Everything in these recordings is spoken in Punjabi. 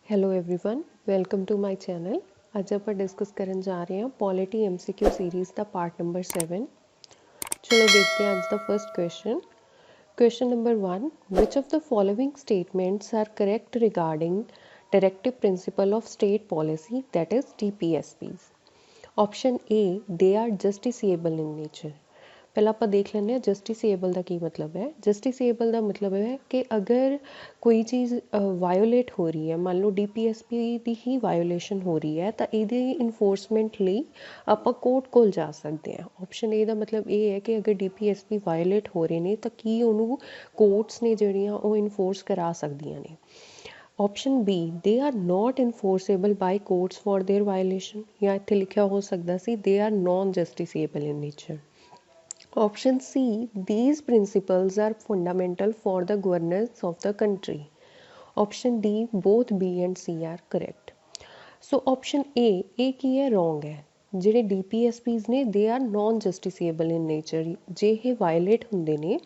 Hello everyone, welcome to my channel. आज आप डिस्कस करन जा रहे हैं पॉलिटी एमसीक्यू सीरीज़ का पार्ट नंबर 7। चलो देखते हैं आज the first question. Question number 1, which of the following statements are correct regarding directive principle of state policy that is DPSPs। Option A, they are justiciable in nature. पहला आप देख लें जस्टिसिएबल का की मतलब है। जस्टिसिएबल का मतलब है कि अगर कोई चीज़ वायोलेट हो रही है, मान लो DPSP की ही वायोलेशन हो रही है, तो ये इनफोर्समेंट लिए आप कोर्ट को जा सकते हैं। ऑप्शन ए का मतलब ये है कि अगर DPSP वायोलेट हो रहे हैं तो की उन्होंने कोर्ट्स ने जड़ियाँ वो इनफोर्स करा सकदियाँ ने। Option B, they are not enforceable by courts for their violation, या इत्थे लिखा हो सकता सी they are non justiciable in nature. Option C, these principles are fundamental for the governance of the country. Option D, both B and C are correct. So option A की है wrong है। ਜਿਹੜੇ DPSPs ਨੇ they are non justiciable in nature। ਜੇ ਇਹ ਵਾਇਲੇਟ ਹੁੰਦੇ ਨੇ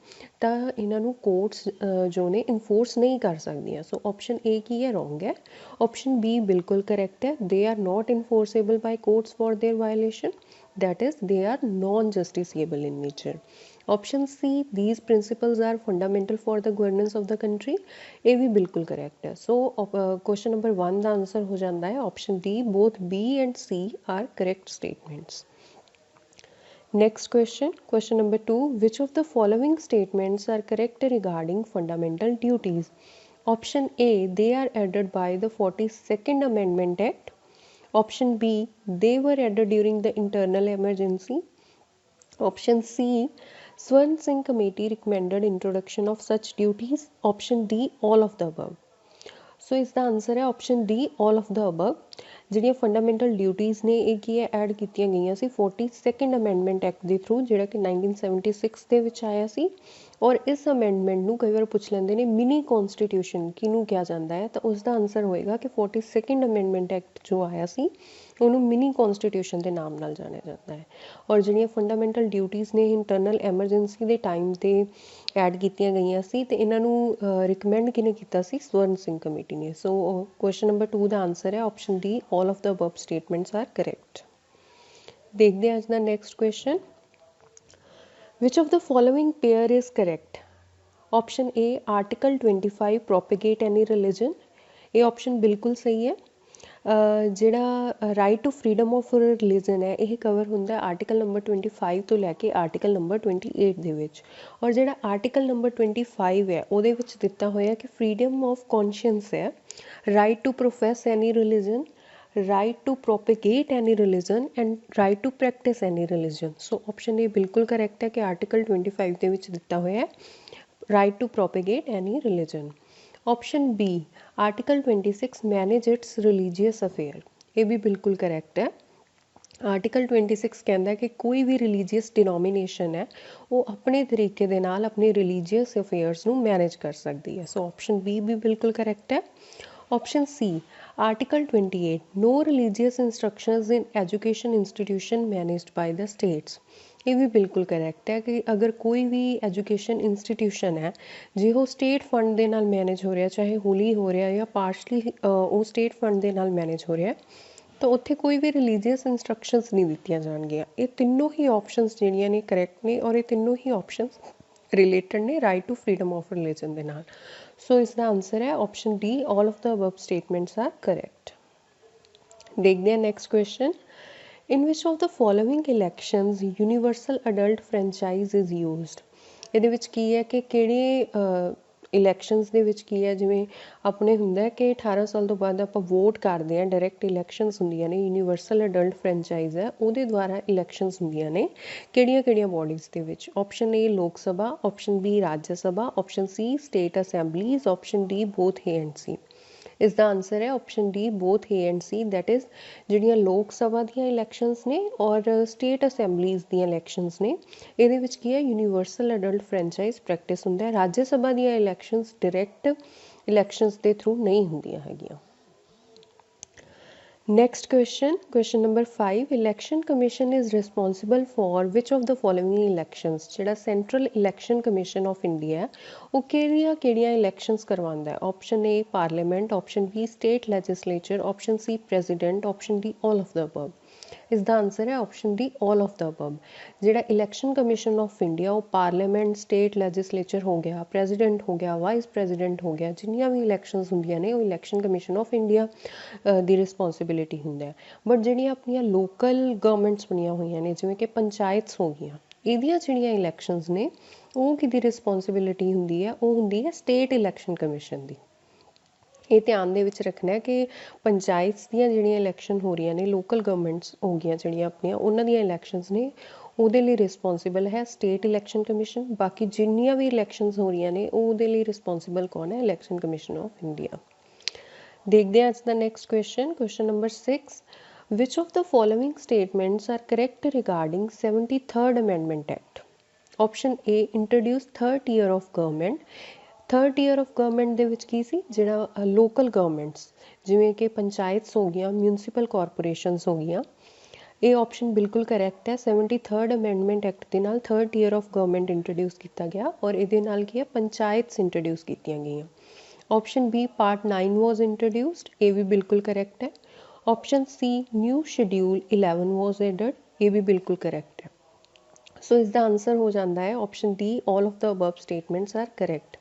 ਤਾਂ ਇਹਨਾਂ ਨੂੰ ਕੋਰਟਸ ਜੋ ਨੇ ਇਨਫੋਰਸ ਨਹੀਂ ਕਰ ਸਕਦੀਆਂ। ਸੋ ਆਪਸ਼ਨ A ਕੀ ਹੈ wrong ਹੈ। ਆਪਸ਼ਨ B ਬਿਲਕੁਲ ਕਰੈਕਟ ਹੈ। they are not enforceable by courts for their violation, that is they are non justiciable in nature। Option C, these principles are fundamental for the governance of the country, ये भी बिल्कुल करेक्ट है। सो क्वेश्चन नंबर 1 का आंसर हो जाता है option D, both B and C are correct statements. Next question, question number 2, which of the following statements are correct regarding fundamental duties. Option A, they are added by the 42nd amendment act. Option B, they were added during the internal emergency। Option C, Swarn Singh committee recommended introduction of such duties। Option D, all of the above। सो इसका आंसर है option D, all of the above. ਜਿਹੜੀਆਂ ਫੰਡਾਮੈਂਟਲ ਡਿਊਟੀਜ਼ ਨੇ ਇਹ ਕੀ ਹੈ ਐਡ ਕੀਤੀਆਂ ਗਈਆਂ ਸੀ 42nd ਅਮੈਂਡਮੈਂਟ ਐਕਟ ਦੇ ਥਰੂ, ਜਿਹੜਾ ਕਿ 1976 ਦੇ ਵਿੱਚ ਆਇਆ ਸੀ। ਔਰ ਇਸ ਅਮੈਂਡਮੈਂਟ ਨੂੰ ਕਈ ਵਾਰ ਪੁੱਛ ਲੈਂਦੇ ਨੇ ਮਿਨੀ ਕੌਨਸਟੀਟਿਊਸ਼ਨ ਕਿਹਨੂੰ ਕਿਹਾ ਜਾਂਦਾ ਹੈ, ਤਾਂ ਉਸ ਦਾ ਆਂਸਰ ਹੋਏਗਾ ਕਿ 42nd ਅਮੈਂਡਮੈਂਟ ਐਕਟ ਜੋ ਆਇਆ ਸੀ ਉਹਨੂੰ ਮਿਨੀ ਕੌਨਸਟੀਟਿਊਸ਼ਨ ਦੇ ਨਾਮ ਨਾਲ ਜਾਣਿਆ ਜਾਂਦਾ ਹੈ। ਔਰ ਜਿਹੜੀਆਂ ਫੰਡਾਮੈਂਟਲ ਡਿਊਟੀਜ਼ ਨੇ ਇੰਟਰਨਲ ਐਮਰਜੈਂਸੀ ਦੇ ਟਾਈਮ 'ਤੇ ਐਡ ਕੀਤੀਆਂ ਗਈਆਂ ਸੀ ਤੇ ਇਹਨਾਂ ਨੂੰ ਰਿਕਮੈਂਡ ਕਿਹਨੇ ਕੀਤਾ ਸੀ, ਸਵਰਨ ਸਿੰਘ ਕਮੇਟੀ ਨੇ। ਸੋ ਕੁਐਸਚਨ ਨੰਬਰ 2 ਦਾ ਆਂਸਰ ਹੈ option D, all of the above statements are correct. ਦੇਖਦੇ ਹਾਂ ਅੱਜ ਦਾ next question, which of the following pair is correct. Option A, article 25 propagate any religion. ये ऑप्शन बिल्कुल सही है। ਜਿਹੜਾ right to freedom of religion है ਇਹ ਕਵਰ ਹੁੰਦਾ ਆਰਟੀਕਲ ਨੰਬਰ 25 ਤੋਂ ਲੈ ਕੇ ਆਰਟੀਕਲ ਨੰਬਰ 28 ਦੇ ਵਿੱਚ। ਔਰ ਜਿਹੜਾ ਆਰਟੀਕਲ ਨੰਬਰ 25 ਹੈ ਉਹਦੇ ਵਿੱਚ ਦਿੱਤਾ ਹੋਇਆ ਕਿ ਫਰੀडम ऑफ ਕੌਨਸ਼ੀਅੰਸ ਹੈ, right to profess any religion, right to propagate any religion and right to practise any religion. So option ਇਹ ਬਿਲਕੁਲ ਕਰੈਕਟ ਹੈ ਕਿ ਆਰਟੀਕਲ 25 ਦੇ ਵਿੱਚ ਦਿੱਤਾ ਹੋਇਆ ਹੈ right to propagate any religion। Option B, article 26 manage its religious affair, ये भी बिल्कुल करेक्ट है। आर्टिकल 26 कहता है कि कोई भी रिलीजियस डिनोमिनेशन है वो अपने तरीके दे नाल अपने रिलीजियस अफेयर्स नू मैनेज कर सकती है। सो ऑप्शन बी भी बिल्कुल करेक्ट है। Option C, article 28, no religious instructions in education institution managed by the states, ये भी बिल्कुल करैक्ट है कि अगर कोई भी एजुकेशन इंस्टीट्यूशन है जे वो स्टेट फंड के नाल मैनेज हो रहा, चाहे होली हो रहा या पार्शली वो स्टेट फंड के नाल मैनेज हो रहा, तो उत्थे कोई भी रिलीजियस इंस्ट्रक्शंस नहीं दित्तियां जाणगियां। ये तीनों ही ऑप्शनस जिहड़ियां ने करैक्ट ने और ये तीनों ही ऑप्शनस रिलेटेड ने right to freedom of religion के नाल। सो इसका आंसर है option D, all of the above statements are correct. देखते हैं next question, in which of the following elections universal adult franchise is used। ਇਹਦੇ ਵਿੱਚ ਕੀ ਹੈ ਕਿ ਕਿਹੜੇ ਇਲੈਕਸ਼ਨਸ ਦੇ ਵਿੱਚ ਕੀ ਹੈ, ਜਿਵੇਂ ਆਪਣੇ ਹੁੰਦਾ ਕਿ 18 ਸਾਲ ਤੋਂ ਬਾਅਦ ਆਪਾਂ ਵੋਟ ਕਰਦੇ ਹਾਂ, ਡਾਇਰੈਕਟ ਇਲੈਕਸ਼ਨਸ ਹੁੰਦੀਆਂ ਨੇ, ਯੂਨੀਵਰਸਲ ਅਡਲਟ ਫਰੈਂਚਾਈਜ਼ ਹੈ ਉਹਦੇ ਦੁਆਰਾ ਇਲੈਕਸ਼ਨਸ ਹੁੰਦੀਆਂ ਨੇ ਕਿਹੜੀਆਂ ਕਿਹੜੀਆਂ ਬੋਡੀਜ਼ ਦੇ ਵਿੱਚ। Option A Lok Sabha, option B Rajya Sabha, option C state assemblies, option D both A and C. इसका आंसर है option D, both A and C, that is ਜਿਹੜੀਆਂ ਲੋਕ ਸਭਾ ਦੀਆਂ ਇਲੈਕਸ਼ਨਸ ਨੇ ਔਰ ਸਟੇਟ ਅਸੈਂਬਲੀਜ਼ ਦੀਆਂ ਇਲੈਕਸ਼ਨਸ ਨੇ ਇਹਦੇ ਵਿੱਚ ਕੀ ਹੈ ਯੂਨੀਵਰਸਲ ਅਡਲਟ ਫਰੈਂਚਾਈਜ਼ ਪ੍ਰੈਕਟਿਸ ਹੁੰਦਾ ਹੈ। ਰਾਜ ਸਭਾ ਦੀਆਂ ਇਲੈਕਸ਼ਨਸ ਡਾਇਰੈਕਟ ਇਲੈਕਸ਼ਨਸ ਦੇ ਥਰੂ ਨਹੀਂ ਹੁੰਦੀਆਂ ਹੈਗੀਆਂ। Next question, question number 5. Election Commission is responsible for which of the following elections? ਜਿਹੜਾ Central Election Commission of India ਹੈ ਉਹ ਕਿਹੜੀਆਂ elections ਕਰਵਾਉਂਦਾ ਹੈ? Option A Parliament, Option B State Legislature, Option C President, Option D all of the above. ਇਸ ਦਾ ਆਨਸਰ ਹੈ option D all of the above. ਜਿਹੜਾ ਇਲੈਕਸ਼ਨ ਕਮਿਸ਼ਨ ਆਫ ਇੰਡੀਆ ਉਹ ਪਾਰਲੀਮੈਂਟ, ਸਟੇਟ ਲੈਜਿਸਲੇਚਰ ਹੋ ਗਿਆ, ਪ੍ਰੈਜ਼ੀਡੈਂਟ ਹੋ ਗਿਆ, ਵਾਈਸ ਪ੍ਰੈਜ਼ੀਡੈਂਟ ਹੋ ਗਿਆ, ਜਿੰਨੀਆਂ ਵੀ ਇਲੈਕਸ਼ਨਸ ਹੁੰਦੀਆਂ ਨੇ ਉਹ election Commission of India the responsibility ਹੁੰਦਾ ਹੈ। ਬਟ ਜਿਹੜੀਆਂ ਆਪਣੀਆਂ ਲੋਕਲ ਗਵਰਨਮੈਂਟਸ ਬਣੀਆਂ ਹੋਈਆਂ ਨੇ ਜਿਵੇਂ ਕਿ ਪੰਚਾਇਤਸ ਹੋ ਗਈਆਂ, ਇਹਦੀਆਂ ਜਿਹੜੀਆਂ ਇਲੈਕਸ਼ਨਸ ਨੇ ਉਹ ਕਿਹਦੀ ਰਿਸਪੌਂਸਿਬਿਲਿਟੀ ਹੁੰਦੀ ਹੈ? ਉਹ ਹੁੰਦੀ ਹੈ ਸਟੇਟ ਇਲੈਕਸ਼ਨ ਕਮਿਸ਼ਨ ਦੀ। ਇਹ ਧਿਆਨ ਦੇ ਵਿੱਚ ਰੱਖਣਾ ਕਿ ਪੰਚਾਇਤਸ ਦੀਆਂ ਜਿਹੜੀਆਂ ਇਲੈਕਸ਼ਨ ਹੋ ਰਹੀਆਂ ਨੇ, ਲੋਕਲ ਗਵਰਨਮੈਂਟਸ ਹੋ ਗਈਆਂ ਜਿਹੜੀਆਂ ਆਪਣੀਆਂ, ਉਹਨਾਂ ਦੀਆਂ ਇਲੈਕਸ਼ਨਸ ਨੇ ਉਹਦੇ ਲਈ ਰਿਸਪੌਂਸਿਬਲ ਹੈ ਸਟੇਟ ਇਲੈਕਸ਼ਨ ਕਮਿਸ਼ਨ। ਬਾਕੀ ਜਿੰਨੀਆਂ ਵੀ ਇਲੈਕਸ਼ਨਸ ਹੋ ਰਹੀਆਂ ਨੇ ਉਹਦੇ ਲਈ ਰਿਸਪੌਂਸਿਬਲ ਕੌਣ ਹੈ? Election Commission of India. ਦੇਖਦੇ ਹਾਂ ਅੱਜ ਦਾ next question, question number 6। Which of the following statements are correct regarding 73rd Amendment Act? Option A introduce third tier of government। Third tier of government ਦੇ ਵਿੱਚ ਕੀ ਸੀ? ਜਿਹੜਾ ਲੋਕਲ ਗਵਰਨਮੈਂਟਸ ਜਿਵੇਂ ਕਿ ਪੰਚਾਇਤਸ ਹੋ ਗਈਆਂ, ਮਿਊਨਸੀਪਲ ਕਾਰਪੋਰੇਸ਼ਨਸ ਹੋ ਗਈਆਂ, ਇਹ ਆਪਸ਼ਨ ਬਿਲਕੁਲ ਕਰੈਕਟ ਹੈ। 73rd ਅਮੈਂਡਮੈਂਟ ਐਕਟ ਦੇ ਨਾਲ third tier of government introduce ਕੀਤਾ ਗਿਆ ਔਰ ਇਹਦੇ ਨਾਲ ਕੀ ਹੈ? ਪੰਚਾਇਤਸ ਇੰਟਰੋਡਿਊਸ ਕੀਤੀਆਂ ਗਈਆਂ। ਆਪਸ਼ਨ ਬੀ ਪਾਰਟ 9 ਵਾਜ਼ ਇੰਟਰੋਡਿਊਸਡ, ਇਹ ਵੀ ਬਿਲਕੁਲ ਕਰੈਕਟ ਹੈ। ਆਪਸ਼ਨ ਸੀ ਨਿਊ ਸ਼ਡਿਊਲ 11 ਵਾਜ਼ ਐਡਡ, ਇਹ ਵੀ ਬਿਲਕੁਲ ਕਰੈਕਟ ਹੈ। ਸੋ ਇਸ ਦਾ ਆਨਸਰ ਹੋ ਜਾਂਦਾ ਹੈ option D all of the above statements are correct.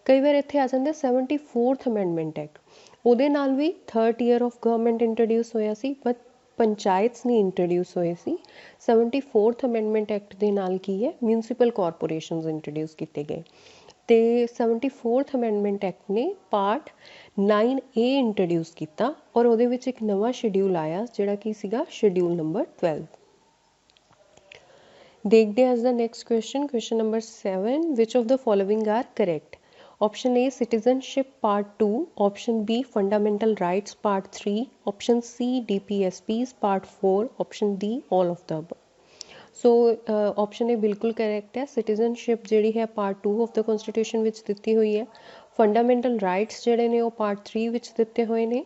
ਕਈ ਵਾਰ ਇੱਥੇ ਆ ਜਾਂਦਾ 74th ਅਮੈਂਡਮੈਂਟ ਐਕਟ, ਉਹਦੇ ਨਾਲ ਵੀ third tier of government introduce ਹੋਇਆ ਸੀ ਬਟ ਪੰਚਾਇਤਸ ਨਹੀਂ ਇੰਟਰੋਡਿਊਸ ਹੋਏ ਸੀ। 74th ਅਮੈਂਡਮੈਂਟ ਐਕਟ ਦੇ ਨਾਲ ਕੀ ਹੈ? ਮਿਊਨਸੀਪਲ ਕਾਰਪੋਰੇਸ਼ਨਸ ਇੰਟਰੋਡਿਊਸ ਕੀਤੇ ਗਏ ਅਤੇ 74th ਅਮੈਂਡਮੈਂਟ ਐਕਟ ਨੇ ਪਾਰਟ 9A ਇੰਟਰੋਡਿਊਸ ਕੀਤਾ ਔਰ ਉਹਦੇ ਵਿੱਚ ਇੱਕ ਨਵਾਂ ਸ਼ਡਿਊਲ ਆਇਆ ਜਿਹੜਾ ਕੀ ਸੀਗਾ? Schedule number 12। ਦੇਖਦੇ ਹਾਂ ਅੱਜ ਦਾ next question, question number 7। Which of the following are correct? Option A Citizenship Part 2, Option B Fundamental Rights Part 3, Option C DPSPs Part 4, Option D all of the above। So option A ਬਿਲਕੁਲ correct ਹੈ। Citizenship ਜਿਹੜੀ ਹੈ Part 2 of the Constitution ਵਿੱਚ ਦਿੱਤੀ ਹੋਈ ਹੈ। Fundamental Rights ਜਿਹੜੇ ਨੇ ਉਹ Part 3 ਵਿੱਚ ਦਿੱਤੇ ਹੋਏ ਨੇ।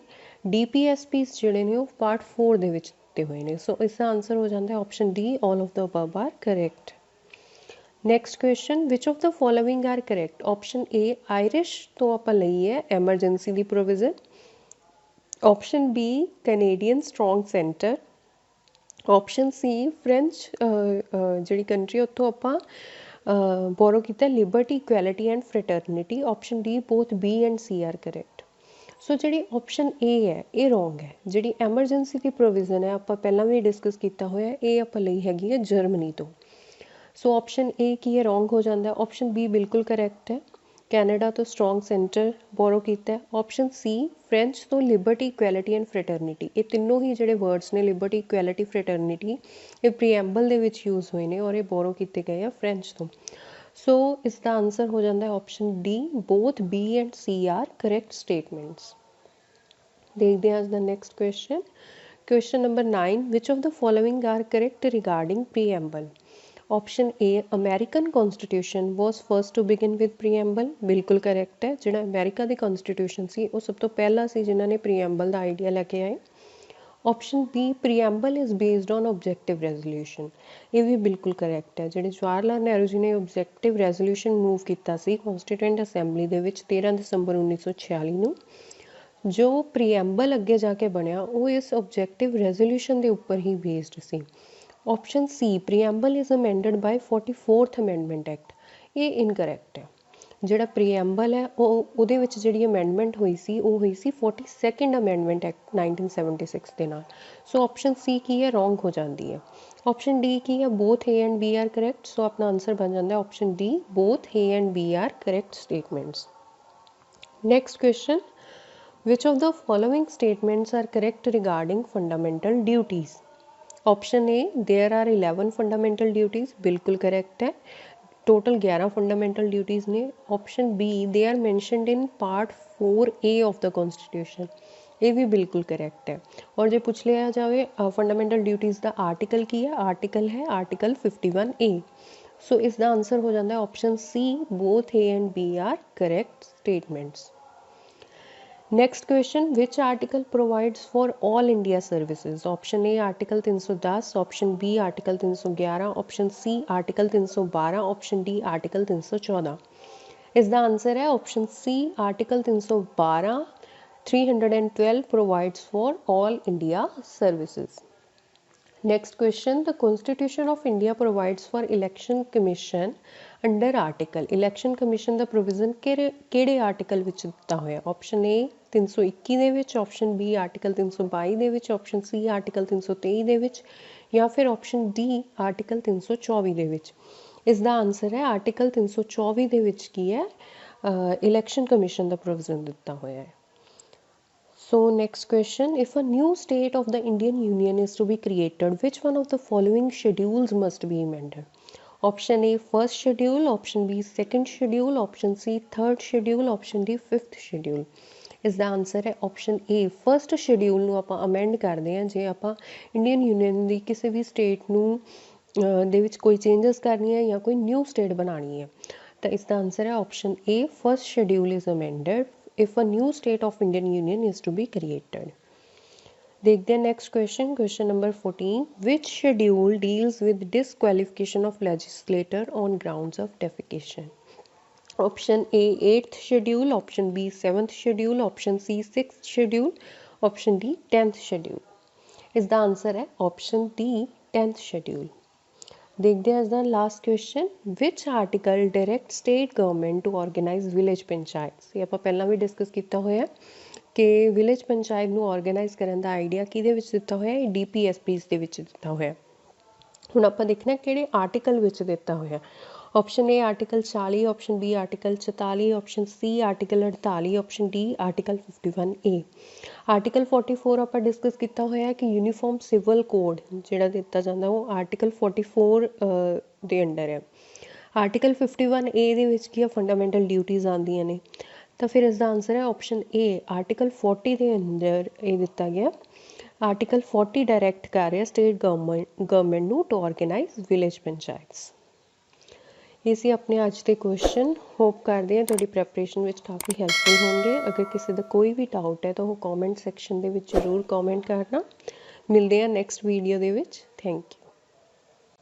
DPSPs ਜਿਹੜੇ ਨੇ ਉਹ Part 4 ਦੇ ਵਿੱਚ ਦਿੱਤੇ ਹੋਏ ਨੇ। ਸੋ ਇਸ ਦਾ ਆਨਸਰ ਹੋ ਜਾਂਦਾ ਹੈ Option D all of the above are correct। Next question, which of the following are correct? Option A Irish ਤੋਂ ਆਪਾਂ ਲਈ ਹੈ ਐਮਰਜੈਂਸੀ ਦੀ provision. Option B Canadian strong centre. Option C French ਜਿਹੜੀ ਕੰਟਰੀ ਉੱਥੋਂ ਆਪਾਂ ਬੋਰੋ ਕੀਤਾ liberty, equality and fraternity. Option D both B and C are correct. So ਜਿਹੜੀ ਆਪਸ਼ਨ ਏ ਹੈ ਇਹ ਰੋਂਗ ਹੈ। ਜਿਹੜੀ ਐਮਰਜੈਂਸੀ ਦੀ ਪ੍ਰੋਵੀਜ਼ਨ ਹੈ ਆਪਾਂ ਪਹਿਲਾਂ ਵੀ ਡਿਸਕਸ ਕੀਤਾ ਹੋਇਆ, ਇਹ ਆਪਾਂ ਲਈ ਹੈਗੀ ਹੈ ਜਰਮਨੀ ਤੋਂ। ਸੋ ਆਪਸ਼ਨ ਏ ਕੀ ਹੈ? ਰੋਂਗ ਹੋ ਜਾਂਦਾ। ਆਪਸ਼ਨ ਬੀ ਬਿਲਕੁਲ ਕਰੈਕਟ ਹੈ, ਕੈਨੇਡਾ ਤੋਂ ਸਟਰੋਂਗ ਸੈਂਟਰ ਬੋਰੋ ਕੀਤਾ। ਆਪਸ਼ਨ ਸੀ ਫ੍ਰੈਂਚ ਤੋਂ ਲਿਬਰਟੀ, ਇਕੁਐਲਿਟੀ ਐਂਡ ਫ੍ਰੈਟਰਨਿਟੀ। ਇਹ ਤਿੰਨੋਂ ਹੀ ਜਿਹੜੇ ਵਰਡਸ ਨੇ ਲਿਬਰਟੀ, ਇਕੁਐਲਿਟੀ, ਫ੍ਰੈਟਰਨਿਟੀ, ਇਹ ਪ੍ਰੀਐਂਬਲ ਦੇ ਵਿੱਚ ਯੂਜ਼ ਹੋਏ ਨੇ ਔਰ ਇਹ ਬੋਰੋ ਕੀਤੇ ਗਏ ਆ ਫ੍ਰੈਂਚ ਤੋਂ। ਸੋ ਇਸ ਦਾ ਆਨਸਰ ਹੋ ਜਾਂਦਾ ਹੈ option D both B and C are correct statements. ਦੇਖਦੇ ਹਾਂ ਅੱਜ ਦਾ next question, question number 9। Which of the following are correct regarding preamble? Option A American constitution was first to begin with preamble, ਬਿਲਕੁਲ ਕਰੈਕਟ ਹੈ। ਜਿਹੜਾ ਅਮੈਰੀਕਾ ਦੀ ਕੌਨਸਟੀਟਿਊਸ਼ਨ ਸੀ ਉਹ ਸਭ ਤੋਂ ਪਹਿਲਾਂ ਸੀ ਜਿਨ੍ਹਾਂ ਨੇ ਪ੍ਰੀਐਂਬਲ ਦਾ ਆਈਡੀਆ ਲੈ ਕੇ ਆਏ। Option B preamble is based on objective resolution, ਇਹ ਵੀ ਬਿਲਕੁਲ ਕਰੈਕਟ ਹੈ। ਜਿਹੜੇ ਜਵਾਹਰ ਲਾਲ ਨਹਿਰੂ ਜੀ ਨੇ ਓਬਜੈਕਟਿਵ ਰੈਜ਼ੋਲਿਊਸ਼ਨ ਮੂਵ ਕੀਤਾ ਸੀ ਕੌਂਸਟੀਟਿਊਐਂਟ ਅਸੈਂਬਲੀ ਦੇ ਵਿੱਚ 13 ਦਸੰਬਰ 1946 ਨੂੰ, ਜੋ ਪ੍ਰੀਐਂਬਲ ਅੱਗੇ ਜਾ ਕੇ ਬਣਿਆ ਉਹ ਇਸ ਓਬਜੈਕਟਿਵ ਰੈਜ਼ੋਲਿਊਸ਼ਨ ਦੇ ਉੱਪਰ ਹੀ ਬੇਸਡ ਸੀ। Option C preamble is amended by 44th amendment act, ਇਹ ਇਨਕਰੈਕਟ ਹੈ। ਜਿਹੜਾ ਪ੍ਰੀਐਂਬਲ ਹੈ ਉਹਦੇ ਵਿੱਚ ਜਿਹੜੀ ਅਮੈਂਡਮੈਂਟ ਹੋਈ ਸੀ ਉਹ ਹੋਈ ਸੀ 42nd ਅਮੈਂਡਮੈਂਟ ਐਕਟ 1976 ਦੇ ਨਾਲ। ਸੋ ਆਪਸ਼ਨ ਸੀ ਕੀ ਹੈ? ਰੋਂਗ ਹੋ ਜਾਂਦੀ ਹੈ। ਆਪਸ਼ਨ ਡੀ ਕੀ ਹੈ? Both A and B are correct. So ਆਪਣਾ ਆਨਸਰ ਬਣ ਜਾਂਦਾ ਹੈ option D both A and B are correct statements. Next question, which of the following statements are correct regarding fundamental duties? Option A there are 11 fundamental duties, बिल्कुल करेक्ट है। टोटल 11 फंडामेंटल ड्यूटीज़ ने। Option B they are mentioned in part 4A of the constitution, ये भी बिल्कुल करेक्ट है। और जो पूछ लिया जाए फंडामेंटल ड्यूटीज़ का आर्टिकल की है, आर्टिकल है आर्टिकल 51A। सो इसका आंसर हो जाता है option C both A and B are correct statements. Next question, which article provides for all India services? Option A article 310, option B article 311, option C article 312, option D article 314। इसका आंसर है option C article 312। 312 provides for all India services. Next question, the Constitution of India provides for election commission under article. Election commission the provision ਕਿਹੜੇ article ਵਿੱਚ ਦਿੱਤਾ ਹੋਇਆ? Option A 321 ਦੇ ਵਿੱਚ, option B article 322 ਦੇ ਵਿੱਚ, option C article 323 ਦੇ ਵਿੱਚ ਜਾਂ ਫਿਰ option D article 324 ਦੇ ਵਿੱਚ। ਇਸ ਦਾ ਆਨਸਰ ਹੈ article 324 ਦੇ ਵਿੱਚ ਕੀ ਹੈ, ਇਲੈਕਸ਼ਨ ਕਮਿਸ਼ਨ ਦਾ provision ਦਿੱਤਾ ਹੋਇਆ ਹੈ। So next question, if a new state of the Indian Union is to be created, which one of the following schedules must be amended? Option A first schedule, option B second schedule, option C third schedule, option D fifth schedule। ਇਸ ਦਾ ਆਨਸਰ ਹੈ ਆਪਸ਼ਨ ਏ ਫਸਟ ਸ਼ਡਿਊਲ ਨੂੰ ਆਪਾਂ ਅਮੈਂਡ ਕਰਦੇ ਹਾਂ ਜੇ ਆਪਾਂ ਇੰਡੀਅਨ ਯੂਨੀਅਨ ਦੀ ਕਿਸੇ ਵੀ ਸਟੇਟ ਨੂੰ ਦੇ ਵਿੱਚ ਕੋਈ ਚੇਂਜਸ ਕਰਨੀ ਹੈ ਜਾਂ ਕੋਈ ਨਿਊ ਸਟੇਟ ਬਣਾਉਣੀ ਹੈ ਤਾਂ ਇਸ ਦਾ ਆਨਸਰ ਹੈ option A first schedule is amended if a new state of Indian Union is to be created। देखते हैं next question, question number 14, which schedule deals with disqualification of legislator on grounds of defecation? Option A 8th schedule, option B 7th schedule, option C 6th schedule, option D 10th schedule। इसका आंसर है ऑप्शन D 10th schedule। देखते हैं इसका last question, which article direct state government to organise village panchayat? ये आप पहला भी डिस्कस किया होया कि विलेज पंचायत ਨੂੰ ऑर्गेनाइज ਕਰਨ ਦਾ ਆਈਡੀਆ ਕਿਹਦੇ ਵਿੱਚ ਦਿੱਤਾ ਹੋਇਆ ਹੈ, DPSPs ਦੇ ਵਿੱਚ ਦਿੱਤਾ ਹੋਇਆ। ਹੁਣ ਆਪਾਂ ਦੇਖਣਾ ਕਿਹੜੇ ਆਰਟੀਕਲ ਵਿੱਚ ਦਿੱਤਾ ਹੋਇਆ। Option A article 40, option B article 44, option C article 48, option D article 51A। Article 44 ਆਪਾਂ ਡਿਸਕਸ ਕੀਤਾ ਹੋਇਆ ਕਿ ਯੂਨੀਫਾਰਮ ਸਿਵਲ ਕੋਡ ਜਿਹੜਾ ਦਿੱਤਾ ਜਾਂਦਾ ਉਹ ਆਰਟੀਕਲ 44 ਦੇ ਅੰਡਰ ਹੈ। ਆਰਟੀਕਲ 51A ਦੇ ਵਿੱਚ ਕੀ ਆ, ਫੰਡਾਮੈਂਟਲ ਡਿਊਟੀਜ਼ ਆਉਂਦੀਆਂ ਨੇ ਤਾਂ ਫਿਰ ਇਸ ਦਾ ਆਨਸਰ ਹੈ ਆਪਸ਼ਨ ਏ ਆਰਟੀਕਲ 40 ਦੇ ਅੰਦਰ ਇਹ ਦਿੱਤਾ ਗਿਆ। ਆਰਟੀਕਲ 40 ਡਾਇਰੈਕਟ ਕਰ ਰਿਹਾ ਸਟੇਟ ਗਵਰਨਮੈਂਟ ਨੂੰ ਟੂ ਆਰਗੇਨਾਈਜ਼ ਵਿਲੇਜ ਪੰਚਾਇਤਸ। ਇਹ ਸੀ ਆਪਣੇ ਅੱਜ ਦੇ ਕੁਐਸਚਨ, ਹੋਪ ਕਰਦੇ ਹਾਂ ਤੁਹਾਡੀ ਪ੍ਰੈਪਰੇਸ਼ਨ ਵਿੱਚ ਕਾਫੀ ਹੈਲਪਫੁਲ ਹੋਣਗੇ। ਅਗਰ ਕਿਸੇ ਦਾ ਕੋਈ ਵੀ ਡਾਊਟ ਹੈ ਤਾਂ ਉਹ ਕਮੈਂਟ ਸੈਕਸ਼ਨ ਦੇ ਵਿੱਚ ਜ਼ਰੂਰ ਕਮੈਂਟ ਕਰਨਾ। ਮਿਲਦੇ ਹਾਂ ਨੈਕਸਟ ਵੀਡੀਓ ਦੇ ਵਿੱਚ। Thank you.